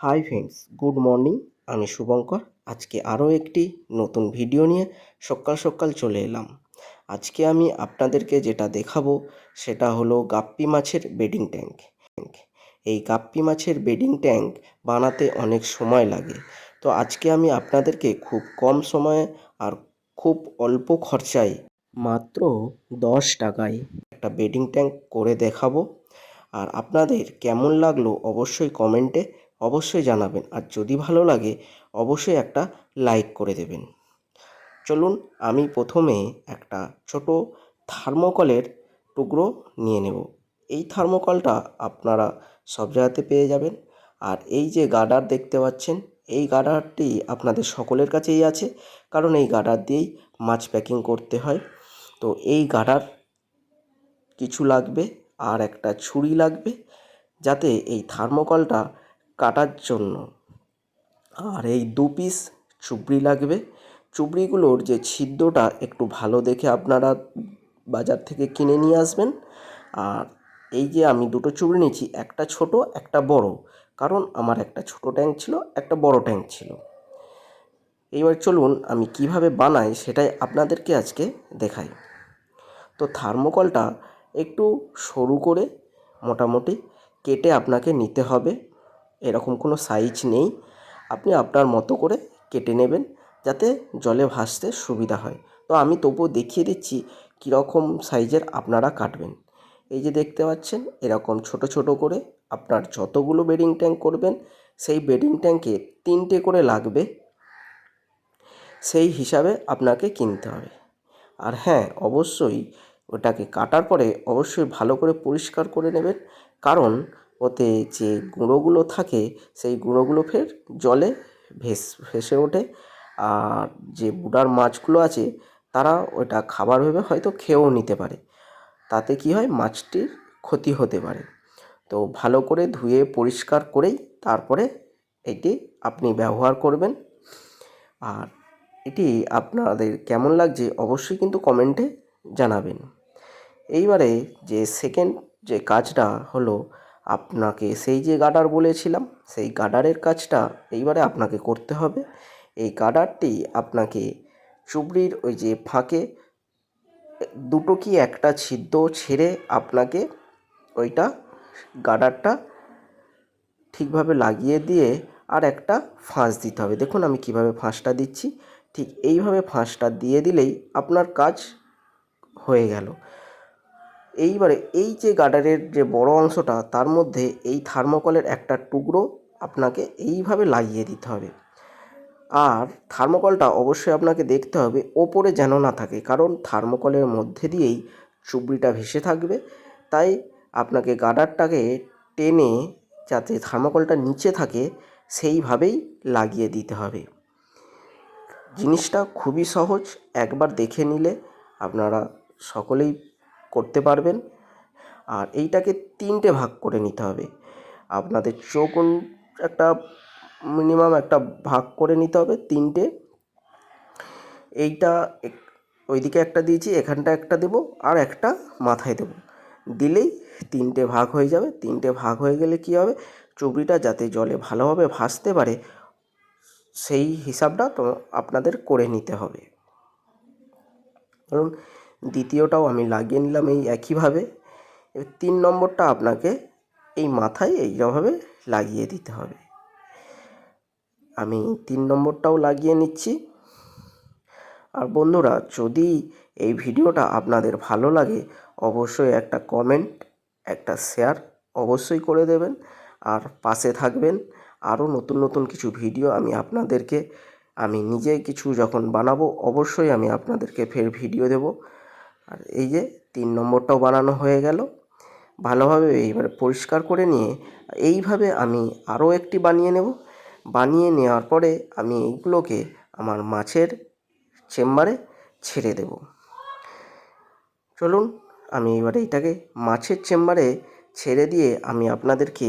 Hi friends, good morning. আমি শুভঙ্কর। আজকে আরও একটি নতুন ভিডিও নিয়ে সকাল সকাল চলে এলাম। আজকে আমি আপনাদেরকে যেটা দেখাবো সেটা হলো গাপ্পি মাছের বেডিং ট্যাঙ্ক। এই গাপ্পি মাছের বেডিং ট্যাঙ্ক বানাতে অনেক সময় লাগে। তো আজকে আমি আপনাদেরকে খুব কম সময়ে আর খুব অল্প খরচায় মাত্র 10 টাকায় একটা বেডিং ট্যাঙ্ক করে দেখাবো। আর আপনাদের কেমন লাগলো অবশ্যই কমেন্টে অবশ্যই জানাবেন। আর যদি ভালো লাগে অবশ্যই একটা লাইক করে দেবেন। চলুন আমি প্রথমে একটা ছোট থার্মোকলের টুকরো নিয়ে নেব। এই থার্মোকলটা আপনারা সব জায়গাতে পেয়ে যাবেন। আর এই যে গার্ডার দেখতে পাচ্ছেন, এই গার্ডারটি আপনাদের সকলের কাছেই আছে, কারণ এই গার্ডার দিয়েই মাছ প্যাকিং করতে হয়। তো এই গার্ডার কিছু লাগবে, আর একটা ছুরি লাগবে যাতে এই থার্মোকলটা কাটার জন্য। আর এই 2 পিস চুবড়ি লাগবে। চুবড়িগুলোর যে ছিদ্রটা একটু ভালো দেখে আপনারা বাজার থেকে কিনে নিয়ে আসবেন। আর এই যে আমি দুটো চুবড়ি নিয়েছি, একটা ছোট একটা বড়, কারণ আমার একটা ছোট ট্যাঙ্ক ছিল, একটা বড় ট্যাঙ্ক ছিল। এইবার চলুন আমি কিভাবে বানাই সেটাই আপনাদেরকে আজকে দেখাই। তো থার্মোকলটা একটু সরু করে মোটামুটি কেটে আপনাকে নিতে হবে। এরকম কোনো সাইজ নেই, আপনি আপনার মতো করে কেটে নেবেন যাতে জলে ভাসতে সুবিধা হয়। তো আমি তবুও দেখিয়ে দিচ্ছি কীরকম সাইজের আপনারা কাটবেন। এই যে দেখতে পাচ্ছেন, এরকম ছোট ছোট করে আপনার যতগুলো বেডিং ট্যাঙ্ক করবেন সেই বেডিং ট্যাঙ্কে 3টে করে লাগবে, সেই হিসাবে আপনাকে কিনতে হবে। আর হ্যাঁ, অবশ্যই ওটাকে কাটার পরে অবশ্যই ভালো করে পরিষ্কার করে নেবেন, কারণ ওতে যে গুঁড়োগুলো থাকে সেই গুঁড়োগুলো ফের জলে ভেসে ওঠে। আর যে বুড়ার মাছগুলো আছে তারা ওটা খাবার ভেবে হয়তো খেয়েও নিতে পারে, তাতে কি হয় মাছটির ক্ষতি হতে পারে। তো ভালো করে ধুয়ে পরিষ্কার করেই তারপরে এটি আপনি ব্যবহার করবেন। আর এটি আপনাদের কেমন লাগছে অবশ্যই কিন্তু কমেন্টে জানাবেন। এইবারে যে সেকেন্ড যে কাজটা হলো, আপনাকে সেই যে গার্ডার বলেছিলাম সেই গার্ডারের কাজটা এইবারে আপনাকে করতে হবে। এই গার্ডারটি আপনাকে চুবড়ির ওই যে ফাঁকে দুটো কি একটা ছিদ্র ছেড়ে আপনাকে ওইটা গার্ডারটা ঠিকভাবে লাগিয়ে দিয়ে আর একটা ফাঁস দিতে হবে। দেখুন আমি কিভাবে ফাঁসটা দিচ্ছি, ঠিক এইভাবে ফাঁসটা দিয়ে দিলেই আপনার কাজ হয়ে গেল। এইবারে এই যে গার্ডারের যে বড় অংশটা তার মধ্যে এই থার্মোকলের একটা টুকরো আপনাকে এইভাবে লাগিয়ে দিতে হবে। আর থার্মোকলটা অবশ্যই আপনাকে দেখতে হবে ওপরে যেন না থাকে, কারণ থার্মোকলের মধ্যে দিয়েই চুবড়িটা ভেসে থাকবে। তাই আপনাকে গার্ডারটাকে টেনে যাতে থার্মোকলটা নিচে থাকে সেইভাবেই লাগিয়ে দিতে হবে। জিনিসটা খুবই সহজ, একবার দেখে নিলে আপনারা সকলেই করতে পারবেন। আর এইটাকে 3টে ভাগ করে নিতে হবে। আপনাদের চৌকোন একটা মিনিমাম একটা ভাগ করে নিতে হবে 3টে। এইটা ওইদিকে একটা দিয়েছি, এখানটা একটা দেবো, আর একটা মাথায় দেবো, দিলেই 3টে ভাগ হয়ে যাবে। 3টে ভাগ হয়ে গেলে কী হবে, চুবড়িটা যাতে জলে ভালোভাবে ভাসতে পারে সেই হিসাবটা তো আপনাদের করে নিতে হবে। ধরুন দ্বিতীয়টাও আমি লাগিয়ে নিলাম এই একইভাবে। 3 নম্বরটা আপনাকে এই মাথায় এইভাবে লাগিয়ে দিতে হবে। আমি 3 নম্বরটাও লাগিয়ে নিচ্ছি। আর বন্ধুরা, যদি এই ভিডিওটা আপনাদের ভালো লাগে অবশ্যই একটা কমেন্ট, একটা শেয়ার অবশ্যই করে দেবেন। আর পাশে থাকবেন, আরও নতুন নতুন কিছু ভিডিও আমি নিজে কিছু যখন বানাবো অবশ্যই আমি আপনাদেরকে ফের ভিডিও দেব। আর এই যে 3 নম্বরটাও বানানো হয়ে গেল। ভালোভাবে এইবার পরিষ্কার করে নিয়ে এইভাবে আমি আরও একটি বানিয়ে নেব। বানিয়ে নেওয়ার পরে আমি এইগুলোকে আমার মাছের চেম্বারে ছেড়ে দেব। চলুন আমি এবারে এইটাকে মাছের চেম্বারে ছেড়ে দিয়ে আমি আপনাদেরকে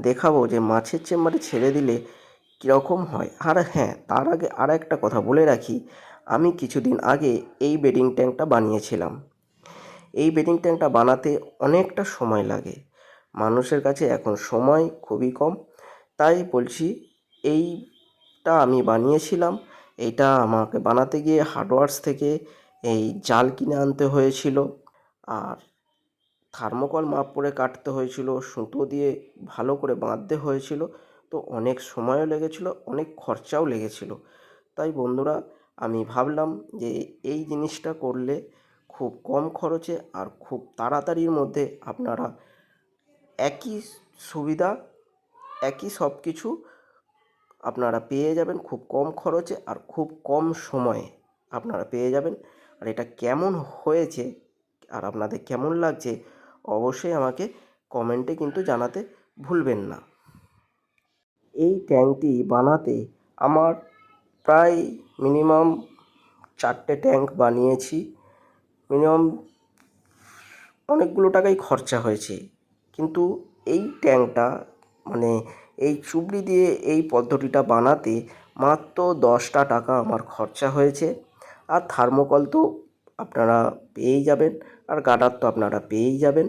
দেখাবো যে মাছের চেম্বারে ছেড়ে দিলে কীরকম হয়। আর হ্যাঁ, তার আগে আর একটা কথা বলে রাখি, আমি কিছুদিন আগে এই বেডিং ট্যাঙ্কটা বানিয়েছিলাম। এই বেডিং ট্যাঙ্কটা বানাতে অনেকটা সময় লাগে, মানুষের কাছে এখন সময় খুবই কম, তাই বলছি, এইটা আমি বানিয়েছিলাম। এইটা আমাকে বানাতে গিয়ে হার্ডওয়ার্স থেকে এই জাল কিনে আনতে হয়েছিল, আর থার্মোকল মাপ করে কাটতে হয়েছিল, সুতো দিয়ে ভালো করে বাঁধতে হয়েছিল। তো অনেক সময়ও লেগেছিল, অনেক খরচাও লেগেছিল। তাই বন্ধুরা, আমি ভাবলাম যে এই জিনিসটা করলে খুব কম খরচে আর খুব তাড়াতাড়ির মধ্যে আপনারা একই সুবিধা, একই সব কিছু আপনারা পেয়ে যাবেন খুব কম খরচে আর খুব কম সময়ে আপনারা পেয়ে যাবেন। আর এটা কেমন হয়েছে আর আপনাদের কেমন লাগছে অবশ্যই আমাকে কমেন্টে কিন্তু জানাতে ভুলবেন না। এই ট্যাঙ্কটি বানাতে আমার প্রায় মিনিমাম 4টে ট্যাঙ্ক বানিয়েছি। মিনিমাম অনেকগুলো টাকাই খরচা হয়েছে, কিন্তু এই ট্যাঙ্কটা মানে এই চুবড়ি দিয়ে এই পদ্ধতিটা বানাতে মাত্র 10টা টাকা আমার খরচা হয়েছে। আর থার্মোকল তো আপনারা পেয়েই যাবেন, আর গার্ডার তো আপনারা পেয়েই যাবেন।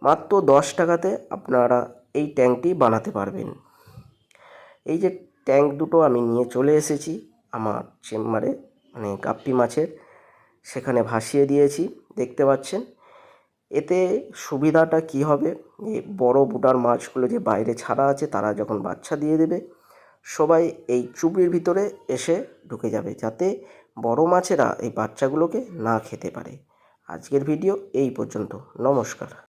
মাত্র 10 টাকাতে আপনারা এই ট্যাঙ্কটি বানাতে পারবেন। এই যে ট্যাঙ্ক দুটো আমি নিয়ে চলে এসেছি আমার চেম্বারে, মানে গাপ্পি মাছের, সেখানে ভাসিয়ে দিয়েছি, দেখতে পাচ্ছেন। এতে সুবিধাটা কি হবে, যে বড় বুটার মাছগুলো যে বাইরে ছাড়া আছে তারা যখন বাচ্চা দিয়ে দেবে, সবাই এই চুবড়ির ভিতরে এসে ঢুকে যাবে, যাতে বড় মাছেরা এই বাচ্চাগুলোকে না খেতে পারে। আজকের ভিডিও এই পর্যন্ত। নমস্কার।